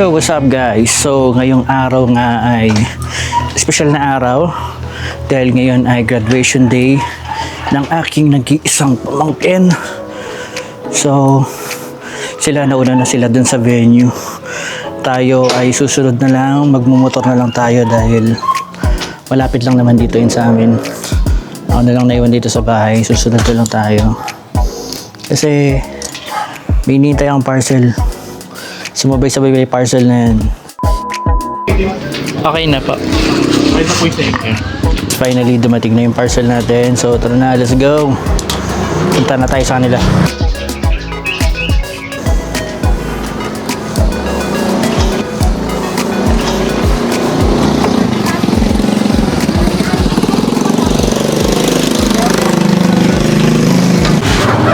Yo, what's up guys? So, ngayong araw nga ay special na araw dahil ngayon ay graduation day ng aking nag-iisang pamangkin. So, sila nauna na sila dun sa venue. Tayo ay susunod na lang, magmumotor na lang tayo dahil malapit lang naman dito yun sa amin. Ako na lang naiwan dito sa bahay, susunod na lang tayo. Kasi may hinihintay ang parcel. Sumabay-sabay may parcel na yan. Okay na po. Ay, na po yung second. Finally, dumating na yung parcel natin. So, tara na, let's go. Punta na tayo sa kanila.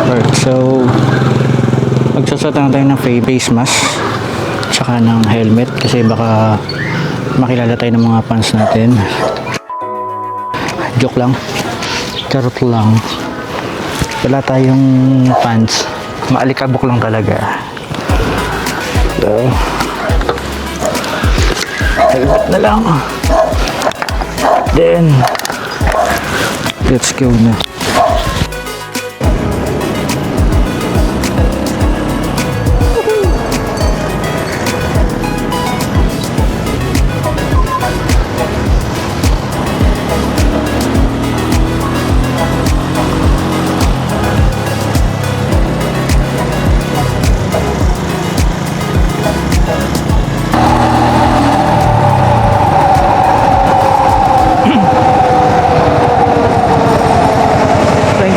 Alright, so magsasot na tayo ng face mask tsaka ng helmet kasi baka makilala tayo ng mga fans natin. Joke lang, charot lang, wala tayong fans, maalikabok lang talaga. So helmet na lang, then let's go na.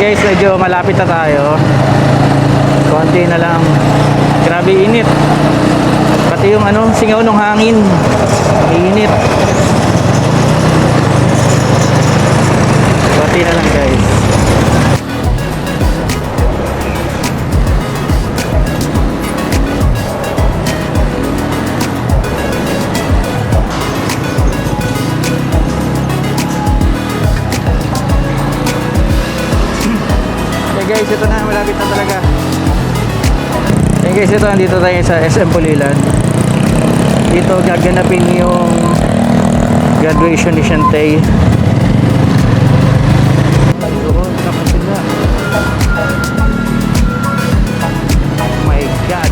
Guys, medyo malapit na tayo. Konti na lang. Grabe init. Pati yung singaw ng hangin. Init. Konti na lang guys. Guys, ito na, malapit na talaga. Guys, ito, nandito tayo sa SM Pulilan. Dito gaganapin yung graduation ni Shantay. Doon, saka sila. Oh my God.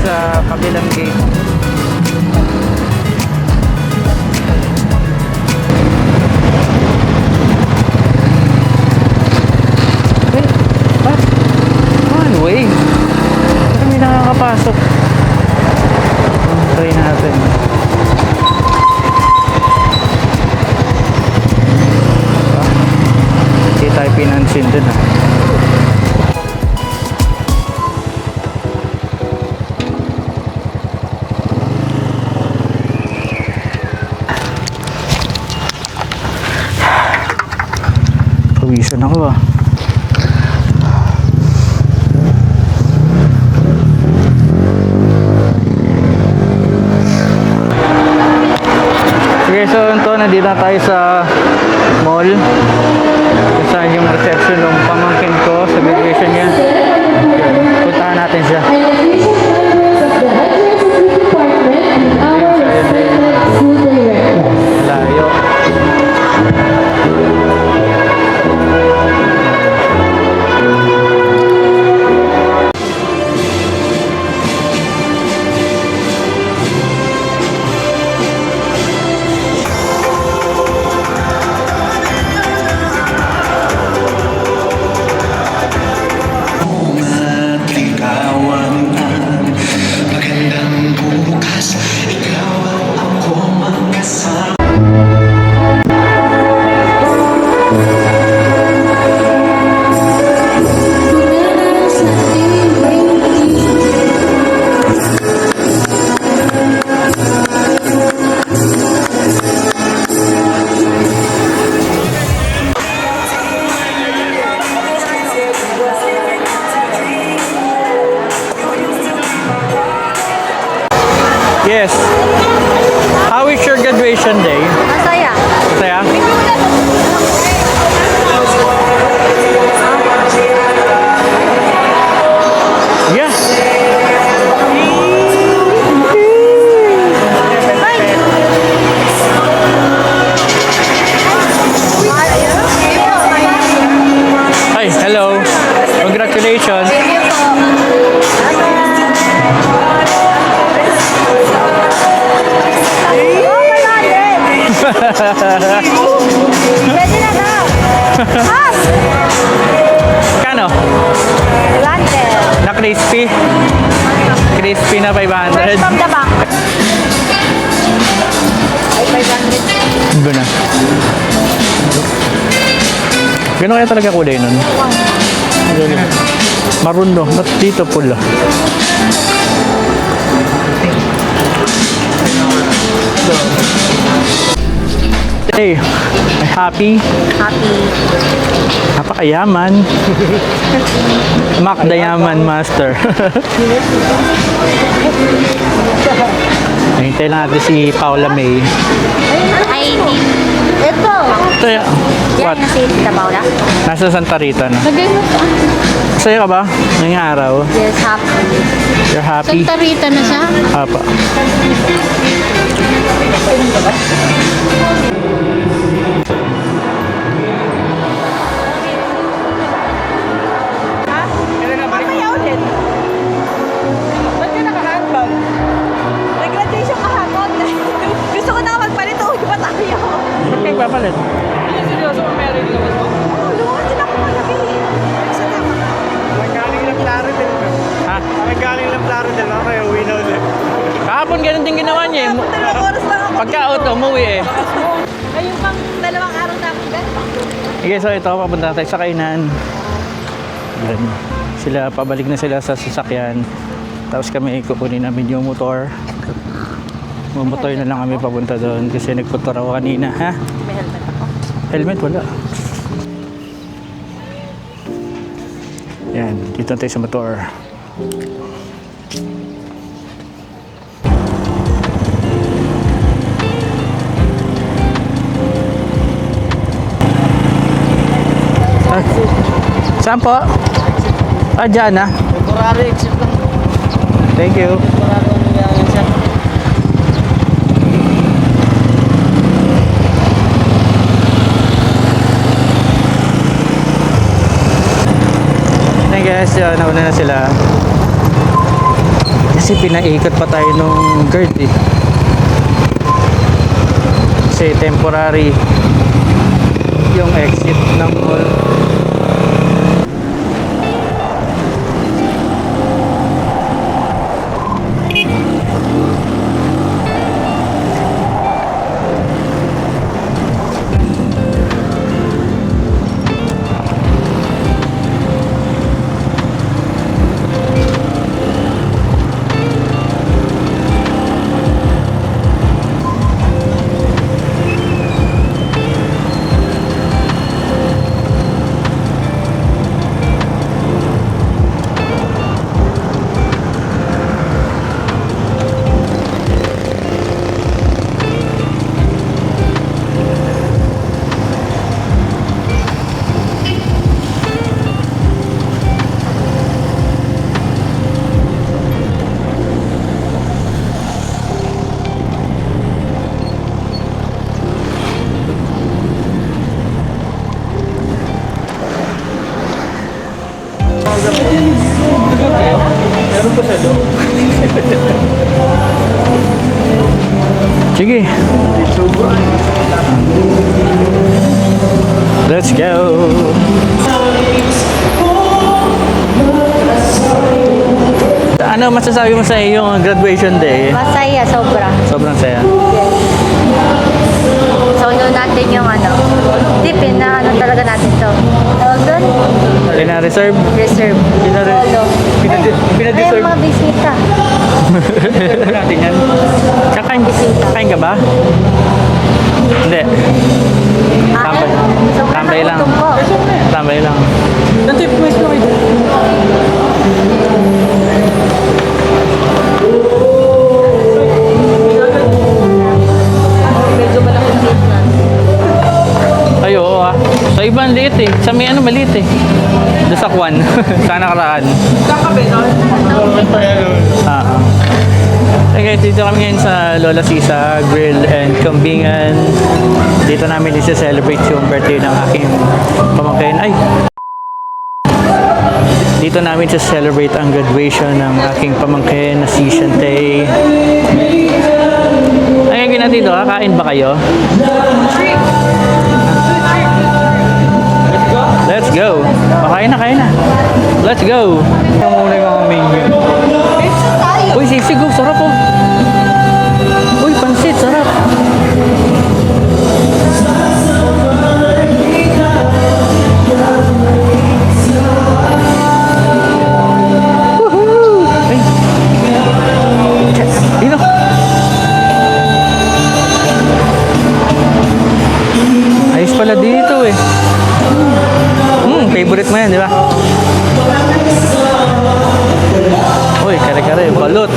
Sa kabilang gate. One way. Kami nakakapasok. Try natin. Hindi tayo pinansin dun ha. Pawisan ako ah. Okay, so ito, nandito na tayo sa mall. Kung saan yung reception ng pamangkin ko sa graduation niya. Puntahan natin siya. Layo. Ligawan ang graduation day? Masaya. Saya? Yeah. Hi, hello. Congratulations. Pwede na na. Ah! Kano? Lante. Na crispy? Crispy na 500. Fresh from the back. Ay, 500. Iba na. Gano'n kaya talaga kulay nun? Maroon no, ba't dito pula? Hey, happy? Happy. Napakayaman. Mac the Yaman Master. Hintay lang natin si Paula May. Ay, ito. Ito ya. Yan What? na si Tita Paula. Nasa Santa Rita na. Lagay mo saan? Masaya ka ba? Ngayong araw? Yes, happy. You're happy? Santa Rita na siya? Apa. Mamaya ulit. Ba't ka naka-handbag? Nag-graduation kahapon. Gusto ko na magpalit. Uwi pa tayo. Ba't kayo papalit? Seryoso, meron naman mo. Oo, lumakas din ako malaki. Sa tama ka. Nagaling lang klaro din. Ha? Nagaling lang klaro din. Kaya uwi na ulit. Kahapon ganun din ginawa niya eh. Dalawang oras lang ako. Pagka-out, umuwi eh. Ayun pang 2 araw na akong ganito. Okay, so ito, papunta tayo sa kainan. Yan. Sila, pabalik na sila sa sasakyan. Tapos kami kukunin namin yung motor. Mumotor na lang kami papunta doon kasi nagmotor ako kanina, ha? May helmet ako. Helmet wala. Yan, dito tayo sa motor. Ah, saan po? Ah, dyan ah. Temporary exit lang. Thank you. Temporary ano yan siya. Hey guys, nauna na sila. Kasi pinaikot pa tayo nung guard eh. Kasi temporary yung exit ng mall. Sige. Let's go. Ano masasabi mo sa iyong graduation day? Masaya, sobra. Sobrang saya. Yes. So, ano natin yung ano, tipin na ano talaga natin to. Tawag doon? Pina-reserve? Reserve. Solo. Pina-deserve. Ay, mga bisita. natin yan. Kakain, kakain ka ba? Hindi. Tambay. Sobrang Tambay lang. nagutom ko. Tambay lang. Natip mo ito kayo. iba ang liit eh. Sa may ano maliit eh. Doon sa Kwan. Sa nakaraan. Kakabe, no? Okay, dito kami ngayon sa Lola Sisa Grill and Kambingan. Dito namin i-celebrate yung birthday ng aking pamangkin. Ay! Dito namin i-celebrate ang graduation ng aking pamangkin na si Shantay. Ay, gagawin natin dito, kakain ba kayo? Let's go! Kain na. Let's go! Yung muna yung mga menu. Uy, sisig, oh, sarap oh. Uy, pansit, sarap. Woohoo! Ay. Dito. Ayos pala dito eh. Favorite mo yan, di ba? Uy, kare-kare, balot.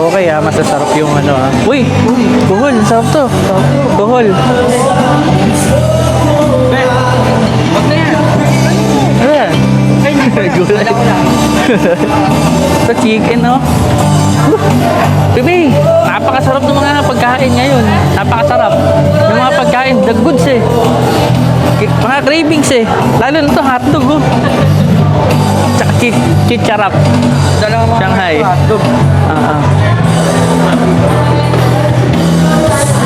Okay masasarap yung ano Uy, kuhol, sarap to. Kuhol. Wag na yan. Ano yan? Gulay. Ito chicken, no? Bibi, napakasarap ng mga pagkain ngayon. Napakasarap. Yung mga pagkain, the goods eh. Mga cravings eh. Lalo na ito, hotdog oh. Tsaka chicharap. Dalawang mga Shanghai. hotdog.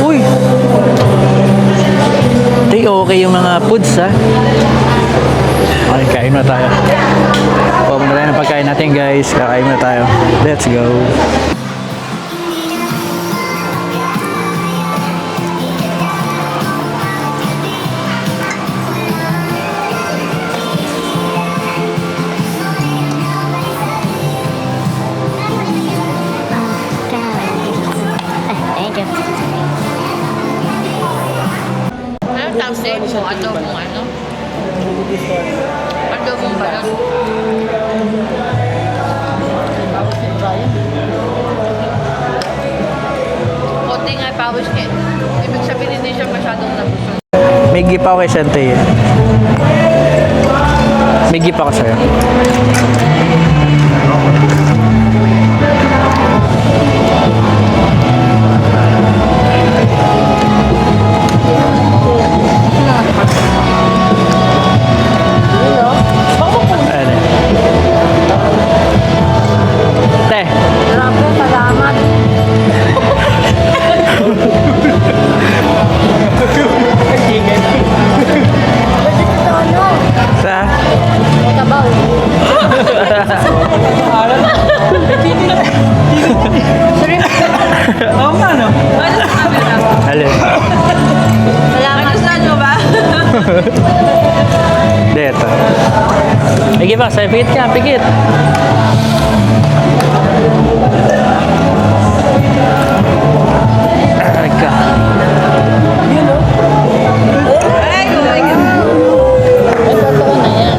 Uy! Tay, okay yung mga foods ha. Okay, kain na tayo. Pumunta tayo ng pagkain natin guys. Kakain na tayo. Let's go. Thank you. Ano tawag mo? Adobong ano? Adobong balon. Konti nga pawis eh. Ibig sabihin hindi siya masyadong nabusog. May gift ako kay Shantay eh. May gift ako sa'yo. Ano? Te. Grabe, salamat. Sa? Kabaw. Oo nga, no? Alin? Salamat. Gusto nyo ba? Dito. May gift ako sa'yo. Pigit ka, pigit. Aray ka. Ay, oh my God. Ay, totoo na yan.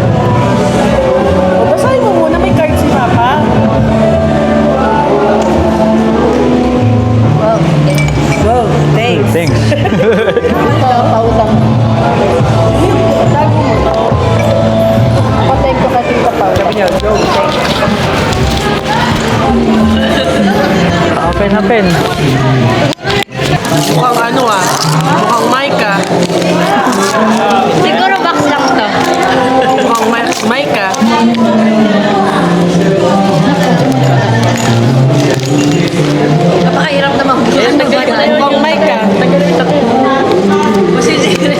Basahin mo muna, may card si Papa. Wow. Wow, thanks. Thanks. Ito, pautang. Tago mo to. Patay ko kasi sa pautang. Open. Mukhang ano mukhang mic Siguro box lang to. Mukhang mic Napakahirap naman. Mukhang mic Masisiri.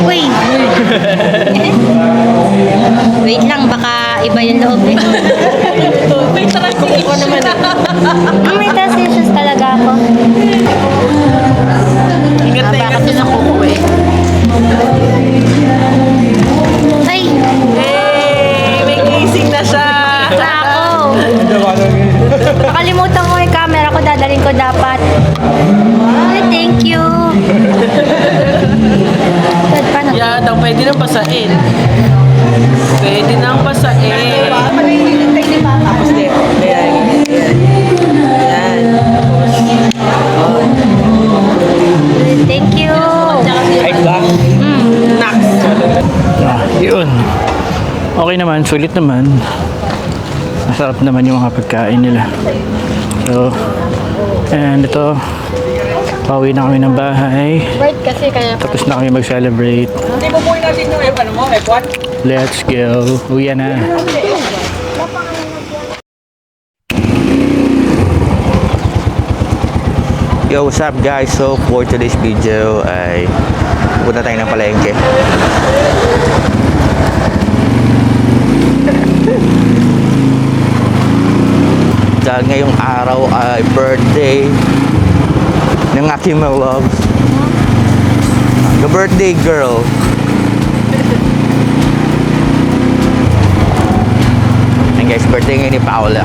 Uy! Wait lang, baka iba yung loob eh. May transition naman May transitions talaga ako. Ingat na Bakit yun ako eh? Ay! Hey, may gising na siya. Sa ako! Nakalimutan ko yung camera ko, dadalhin ko dapat. Ay, thank you! Paano? Yeah, daw pwede nang pasain. Pwede nang pasain. Tapos din. Ayan. sulit naman. Masarap naman yung mga pagkain nila. So, and ito, pauwi na kami ng bahay. Right kasi kaya Tapos na kami mag-celebrate. Hindi po buhay natin yung ano mo, F1? Let's go. Uwi na. Yo, what's up guys? So for today's video ay pupunta tayo ng palengke. Dahil ngayong araw ay birthday ng aking my love. The birthday girl. And guys, birthday ngayon ni Paula.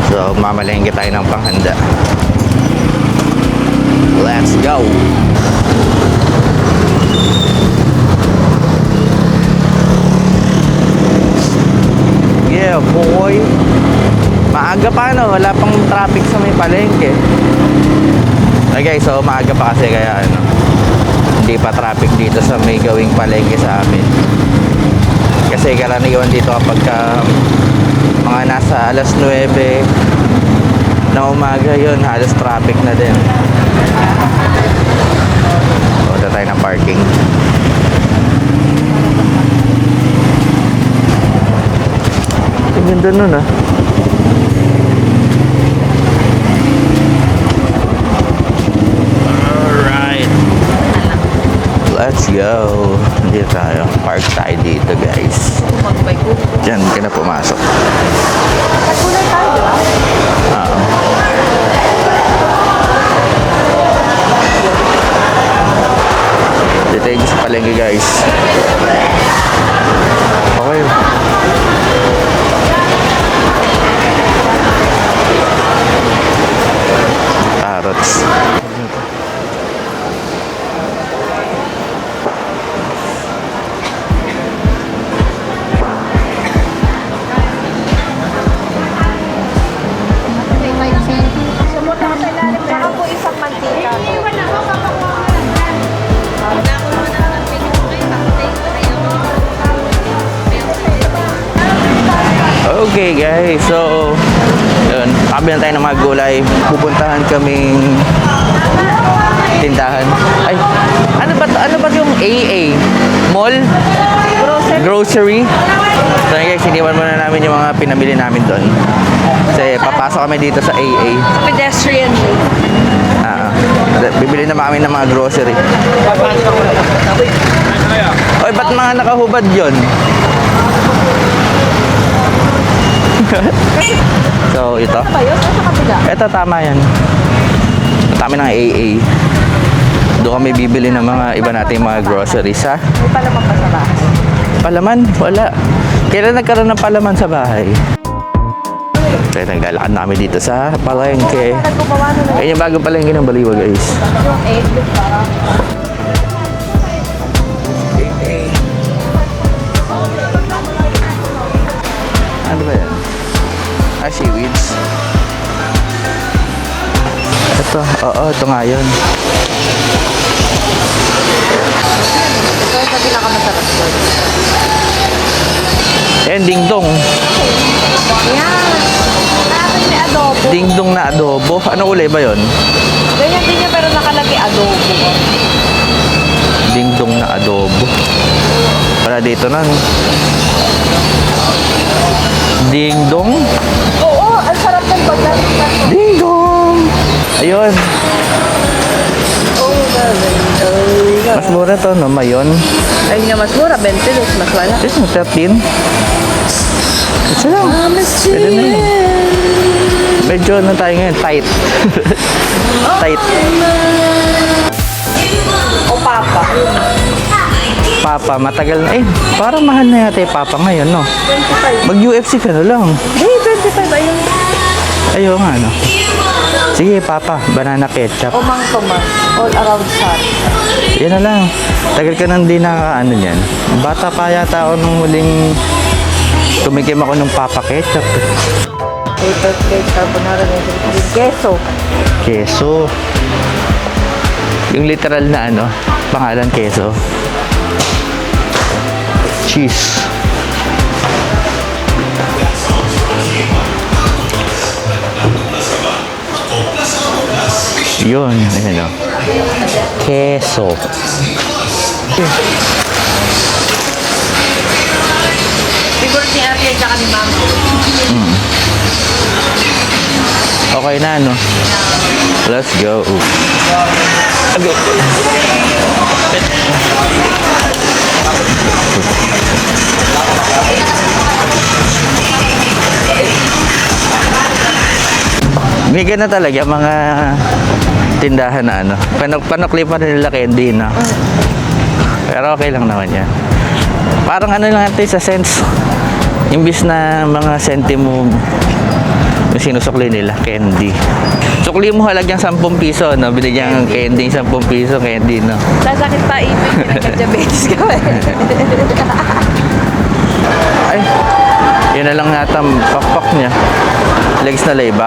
So mamalengke tayo ng panghanda. Let's go! Yeah, boy! Maaga pa no, wala pang traffic sa may palengke. Okay, so maaga pa kasi kaya ano, hindi pa traffic dito sa may gawing palengke sa amin. Kasi karaniwan dito kapag mga nasa alas 9 na umaga yun, halos traffic na din. Punta tayo ng parking. Ang ganda nun ah. Alright. Let's go. Dito tayo. Park tayo dito guys. Diyan ka na pumasok. Nagkulay tayo, di ba? Oo. Dito yung sa palengke guys. Okay. Carrots. Saka po isang mantika. Okay guys, so yun, kabilang tayo ng mga gulay. Pupuntahan kaming tindahan. Ay, ano ba yung AA? Mall? Grocery? So guys, iniwan muna namin yung mga pinamili namin doon. Kasi papasok kami dito sa AA. Pedestrian. Bibili na kami ng mga grocery. Oy, ba't mga nakahubad yun? So, ito. Ano ba yun? Sa kabila? Ito, tama yan. Tama ng AA. Doon kami bibili ng mga iba nating mga groceries, ha? May palaman pa sa bahay. Palaman? Wala. Kailan nagkaroon ng palaman sa bahay? Kaya naglalakad na kami dito sa palengke. Nagkumawa na Ayun yung bagong palengke ng Baliwa, guys. yung egg. Ano ba yan? Seaweeds. Ito, ito nga yun. Ito yung pinakamasarap doon. Ayan, dingdong. Yan. Natin may adobo. Dingdong na adobo. Ano kulay ba yun? Ganyan din niya pero nakalagay adobo. Dingdong na adobo. Wala dito na. Dingdong. Oo, ang sarap ng bagay. Dingdong. Ayun. Mas mura to, no? Mayon. Ayun nga mas mura, 20 mas wala. Ito, 13. Ito lang. Pwede na yun. Medyo ano tayo ngayon, tight. Tight. O papa. Papa, matagal na. Parang mahal na yata yung Papa ngayon, no? 25. Mag-UFC ka na lang. Hey, 25 ayun. Ayaw nga, no? Sige, Papa, banana ketchup. O mang tomas. All around sun. Yan na lang. Tagal ka nang di ano yan. Bata pa yata ako nung huling tumikim ako ng Papa ketchup. Paper plate, carbonara, medyo queso. Keso. Yung literal na pangalan keso. Cheese. Yun, ayan o. Keso. Siguro ni Ate at saka ni Mama. Okay na, no? Let's go. May na talaga mga tindahan na ano. Panuklipan na nila candy, no? Pero okay lang naman yan. Parang ano lang natin sa sense. Imbis na mga sentimo yung sinusukli nila, candy. Sukli mo halagang 10 piso, no? Binigyan ng candy, 10 piso, candy, no? Sasakit pa ipin yung nagka-diabetes ka ba? Ay, yun na lang nata pakpak niya. Legs na leba,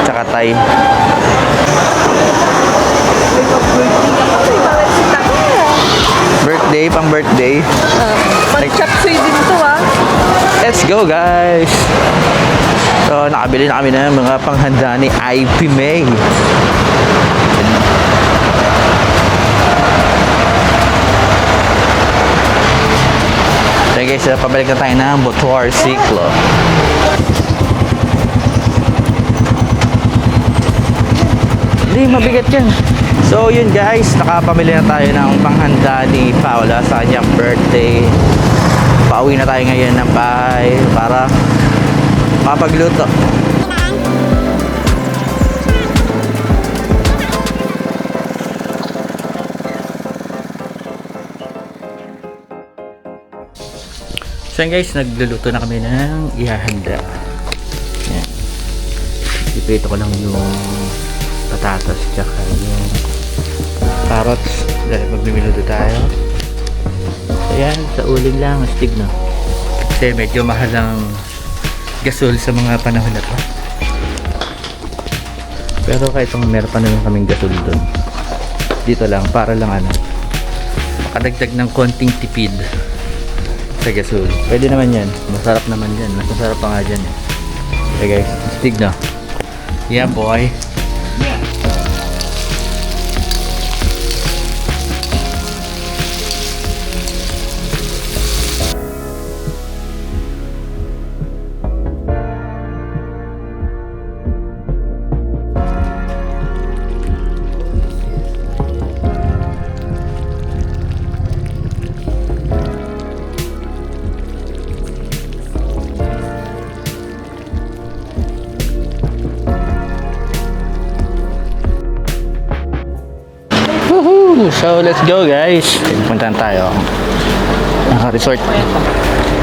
tsaka tie. Birthday, pang birthday. Pag-chop suey din to ah. Let's go, guys! So, nakabili na kami ng mga panghanda ni IP May. So guys, pabalik na tayo ng Botuar Ciclo. Hindi, mabigat yan. So yun guys, nakapamili na tayo ng panghanda ni Paula sa kanyang birthday. Pauwi na tayo ngayon ng bahay para mapagluto. So yun guys, nagluluto na kami ng ihahanda. Yan. Iprito ko lang yung patatas tsaka yung carrots dahil maglimiluto tayo. Ayan, sa uling lang astig, no? Kasi medyo mahal ang gasol sa mga panahon na to. Pero kahit meron pa naman kaming gasol doon, dito lang para lang ano, makadagdag ng konting tipid sa gasol. Pwede naman yan, masarap naman yan, mas masarap pa nga dyan eh. Okay guys, astig, no? Yeah boy. So let's go guys. Puntahan tayo. Naka-resort.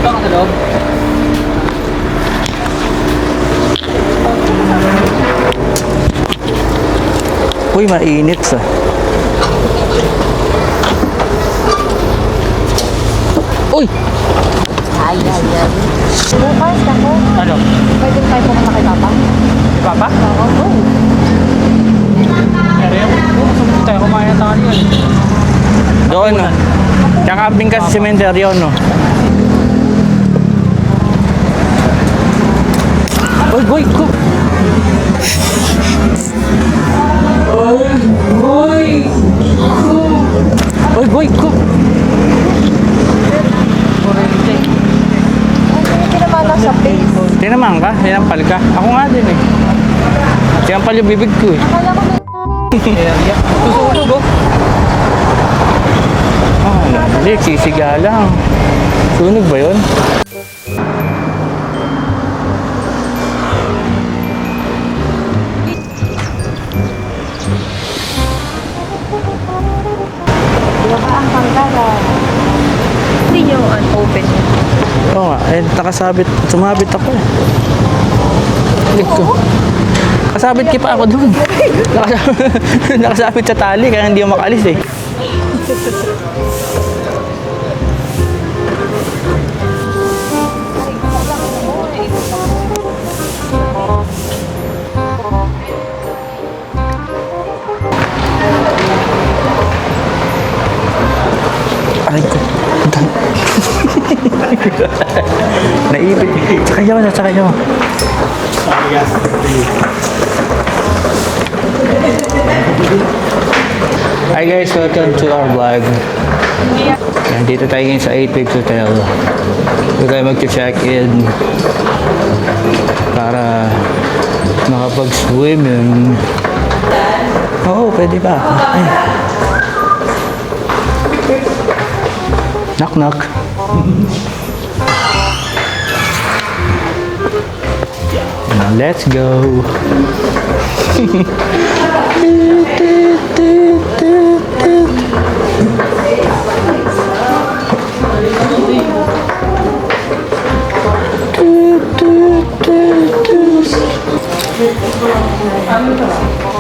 Baka sa loob. Uy, mainit sa. Uy! Ay, ay, ay. Bukas ako. Ano? Pwede tayo pumunta kay Papa? Si Papa? Oo. Pero yung tayo kumain tayo yun. Doon, no? Kakamping ka sa cementerio, no? Uy, boy, ko! Uy, boy, ko! Hindi naman nasa base. Tinaman ka? Tinampal ka? Ako nga din eh. Tinampal yung bibig ko eh. Akala ko Susunog oh. Ah, hindi, sisiga lang. Sunog ba yun? ang pangkara. Hindi nyo open. Oo nga, eh, nakasabit, sumabit ako eh. Balik ko. Kasabit ki pa ako dun. Nakasabit sa tali kaya hindi ako makalis eh. Aray ko. Naipit. Kaya nasakay nyo. Hi guys, welcome to our vlog. Nandito tayo ngayon sa 8 Waves Hotel. Dito tayo mag-check-in para makapag-swimming. Oo, pwede ba? Ay. Knock knock. Now let's go.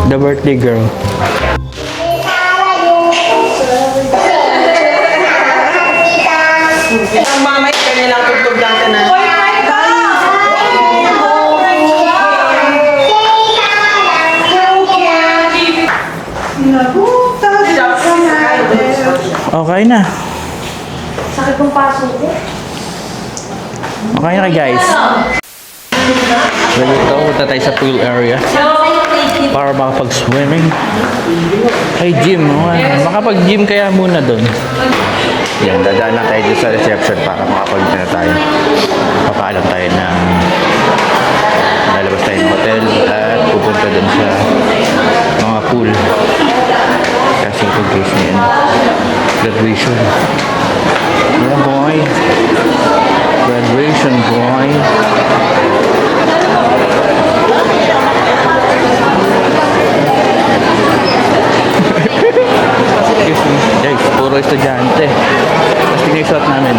The birthday girl. Ang mamay ka nilang tugtog lang ka na. Okay na. Sakit kong paso ko. Okay na guys. Ready to punta tayo sa pool area para makapag-swimming. Ay, gym. Makapag-gym kaya muna doon. Yan, dadaan lang tayo dito sa reception para makapagpunta na tayo. Papaalam tayo ng lalabas tayo ng hotel at pupunta dun sa mga pool. Kasi ito guys ngayon, graduation. Yeah boy. Graduation boy. Excuse me. Guys, puro estudyante. Tapos tingnan yung shot namin.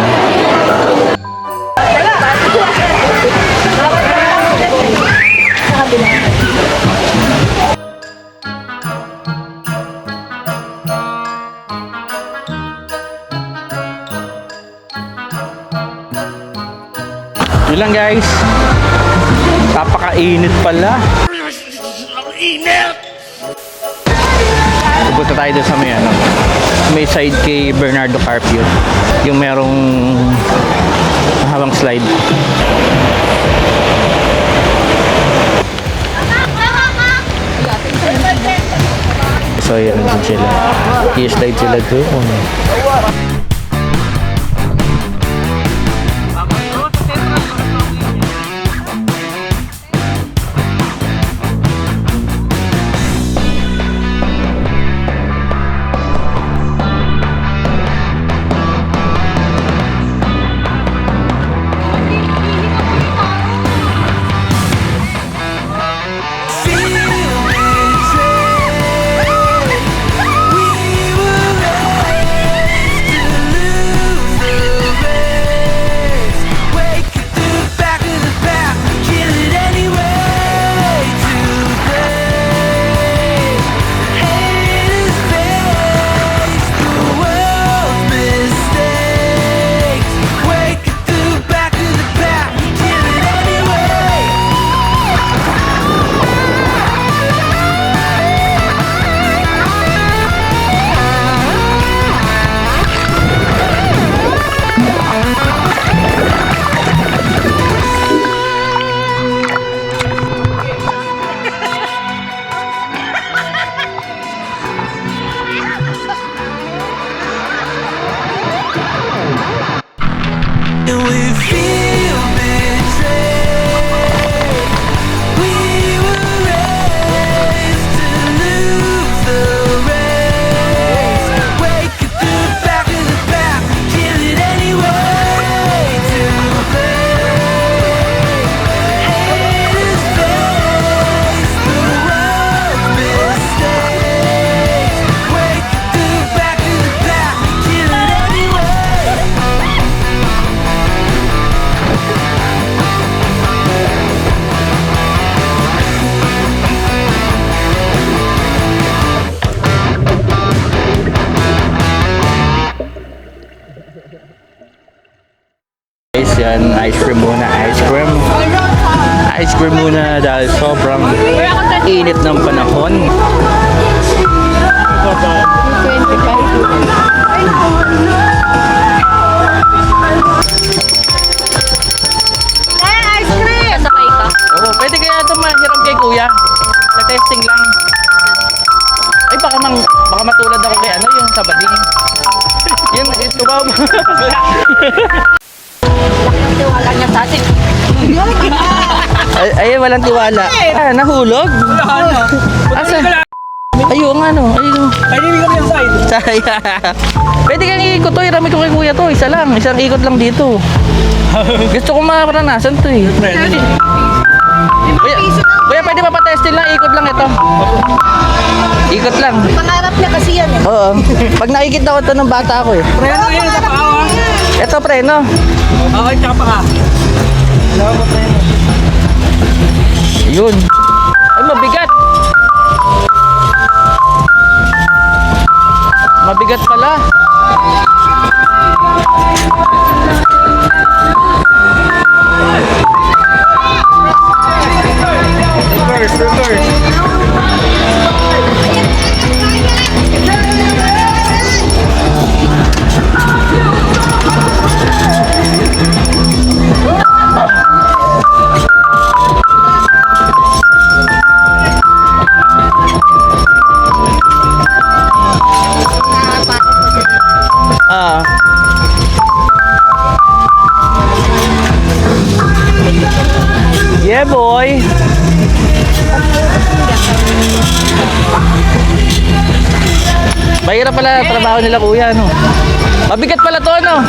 Yun lang guys. Napakainit pala. Pupunta tayo doon sa may side kay Bernardo Carpio. Yung merong mahabang slide. So yan din sila. I-slide sila doon. Guys, yan, ice cream muna, ice cream. Ice cream muna dahil sobrang init ng panahon. Ice cream! Ay, walang tiwala. Ah, nahulog? Asa? Ayun nga no. Ayun. Ay, hindi kami yung side. Saya. Pwede kang iikot to. Irami ko kay kuya to. Isa lang. Isang ikot lang dito. Gusto ko makaranasan to eh. Kuya, pwede ba pa-testin lang? Ikot lang ito. Ikot lang. Pangarap niya kasi yan eh. Oo. Pag nakikita ko ito ng bata ako eh. Preno yun sa paawa. Ito preno. Okay, tsaka pa ka. Yun. Ay, mabigat. Mabigat pala. Reverse. Ah. Yeah, boy. Mahirap pala trabaho nila kuya, no? Mabigat pala to, no?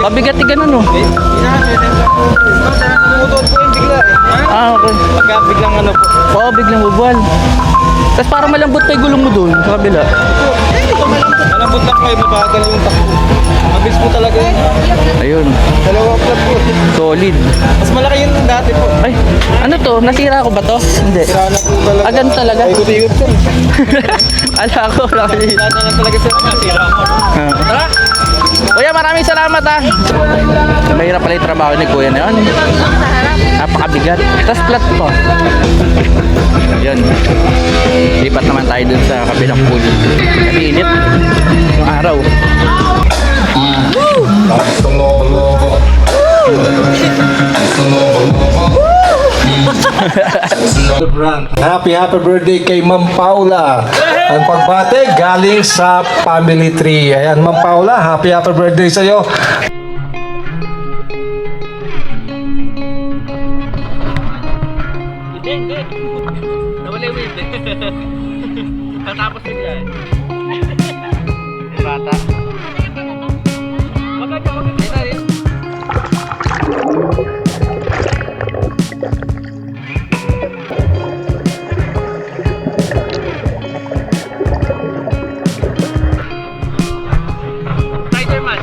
Mabigat yung ganun, no? Tumutuan ko yung bigla eh. Ah, okay. Pagka biglang ano po. Oo, biglang bubuan. Tapos parang malambot pa yung gulong mo dun, sa kabila. Malambot lang kayo, mabagal yung takbo. Mabilis po talaga yun. Ayun, Dalawang club po. solid. Mas malaki yun dati po. Ay, ano to? Nasira ko ba to? Hindi. Sira na po talaga. Agan talaga. Ay, ikot-ikot ko. Ala ko, laki. Lahat na lang talaga sila. Sira mo. Tara! Kuya, maraming salamat ha. Mahirap pala yung trabaho ni kuya na yun. Napakabigat. Tapos flat to. Yun. Lipat naman tayo dun sa kabilang pool. Kasi init. Yung araw. Happy birthday kay Ma'am Paula. Ang pagbate galing sa Family Tree. Ayan, Ma'am Paula, happy birthday sa iyo. Hindi. Nawala yung wind. Tatapos bigla eh. Bata. Maganda rin. Spider-Man.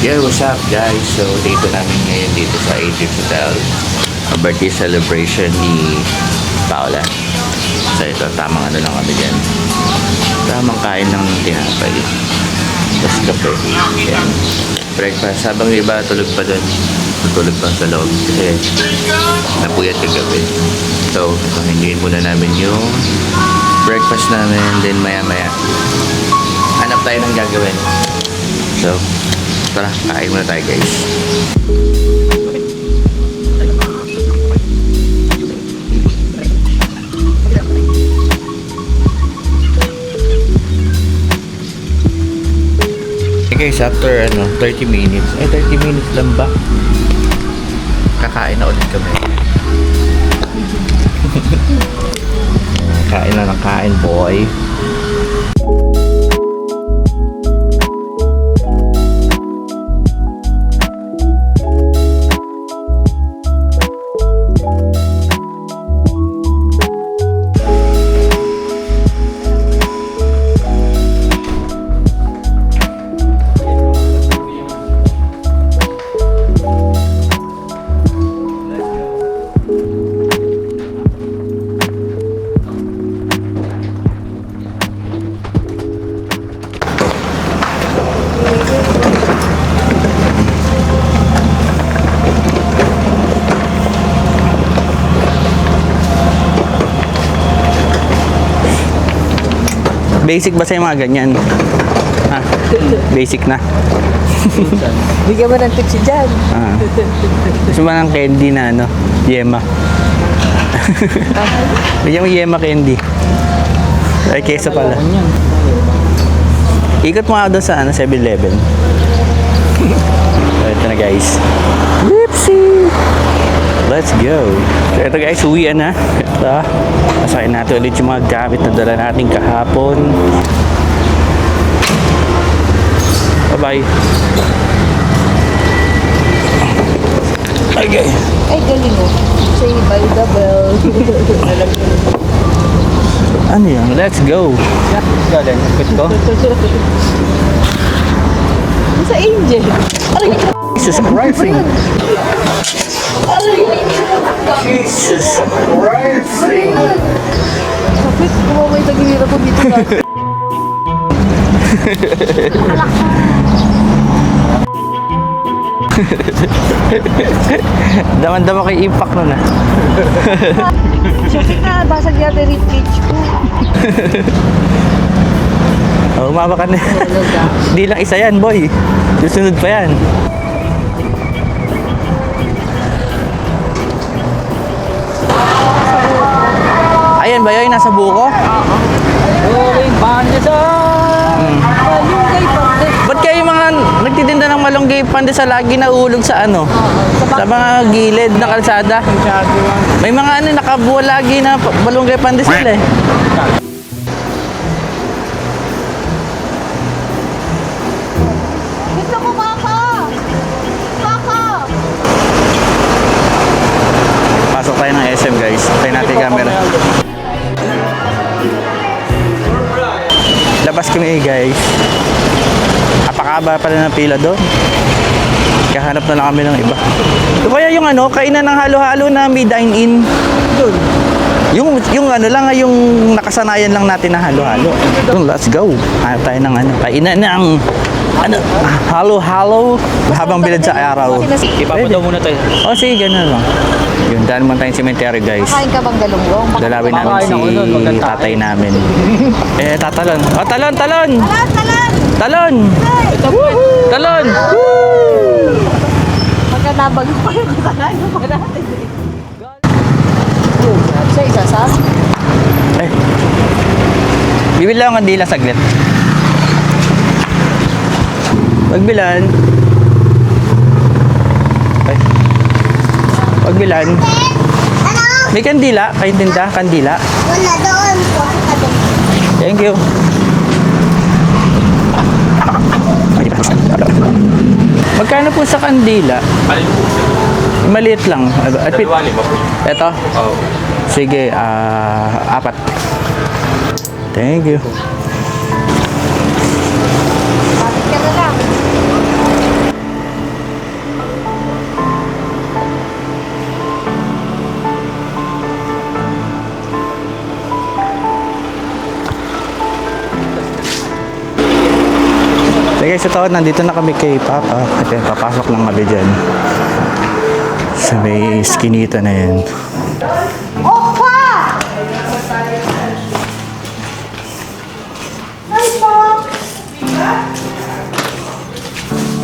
Yeah, what's up guys? So, dito namin ngayon dito sa Atrium Hotel. A birthday celebration ni Paula. So, ito, tamang ano lang kami dyan. Tamang kain lang ng tinapay. Tapos kape. Yan. Breakfast. Habang iba, tulog pa dun. Tutulog pa sa loob. Kasi, napuyat kagabi. So, hindihin muna namin yung breakfast namin. Then, maya-maya, hanap tayo ng gagawin. So, tara, kain muna tayo guys. Okay guys, after 30 minutes. 30 minutes lang ba? Kakain na ulit kami. Kain na ng kain, boy. Basic ba sa'yo mga ganyan? Ah, basic na. Bigyan mo ng tips dyan. Ah. Gusto mo ng candy na ano? Yema. Bigyan mo yema candy. Ay, keso pala. Ikot mo nga doon sa ano, 7-Eleven. Ito na guys. Whoopsie! Let's go. So ito guys, uwian na. Ito. Pasakin natin ulit yung mga gamit na dala natin kahapon. Bye-bye. Okay. Ay, galing mo. Say by the bell. Ano yan? Let's go. Galing, ikot ko. Sa Angel. Aray, Jesus Christ. Jesus Christ. kapit. Kumamay sa ginira ko dito na. Daman-dama kay impact nun ah. Siyempre na, basag yata yung page ko. Oh, umaba ka na. Di lang isa yan, boy. Susunod pa yan. Ayan ba yun? Nasa buko? Rolling Pandesal! Malunggay pa. Ba't kayo mga nagtitinda ng malunggay pandesal lagi nahulog sa ano? Sa mga gilid na kalsada? May mga ano, nakabuo lagi na malunggay pandesal eh. Gusto ko kaka! Kaka! Pasok tayo ng SM guys. Tayo natin yung camera. Labas kami guys. Napakaba pala ng pila doon. Kahanap na lang kami ng iba. So, kaya yung ano, kainan ng halo-halo na may dine-in. Doon. Yung ano lang, yung nakasanayan lang natin na halo-halo. Doon, let's go. Hanap tayo ng ano, kainan ng ano, halo-halo habang bilad sa araw. Ipapadaw muna tayo. O sige, ganun lang. Yun, daan naman tayong cemetery guys. Kain ka bang galunggong? Dalawin namin Kumakain ako nun, si maganda. tatay namin. Tatalon. Oh, talon, talon! Talan! Talan! Talon! Talon! Pagka nabago pa yung kasalanan pa natin. Sa isa sa? Bibili lang ang dila saglit. Pagbilan. Pagbilan. May kandila? Kayo tinda? Kandila? Wala doon. Thank you. Magkano po sa kandila? Maliit lang. At ito? Oo. Sige, 4. Thank you. Bakit ka na lang? So guys, ito, nandito na kami kay Papa. At yan, papasok lang kami dyan. Sa may skinita na yan. Opa! Hi, Pop!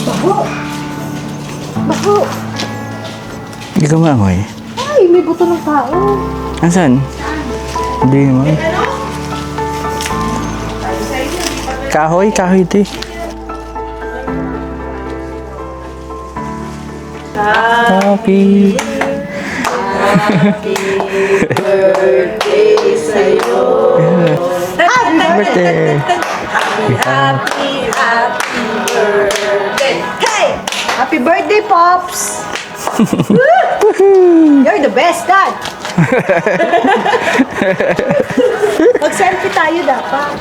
Baho! Baho! Hindi ka maamoy. Ay, may buto ng tao. Asan? Hindi naman. Kahoy, kahoy ito eh. Happy birthday. Hey! Happy birthday, Pops! You're the best, Dad! Mag-selfie tayo dapat.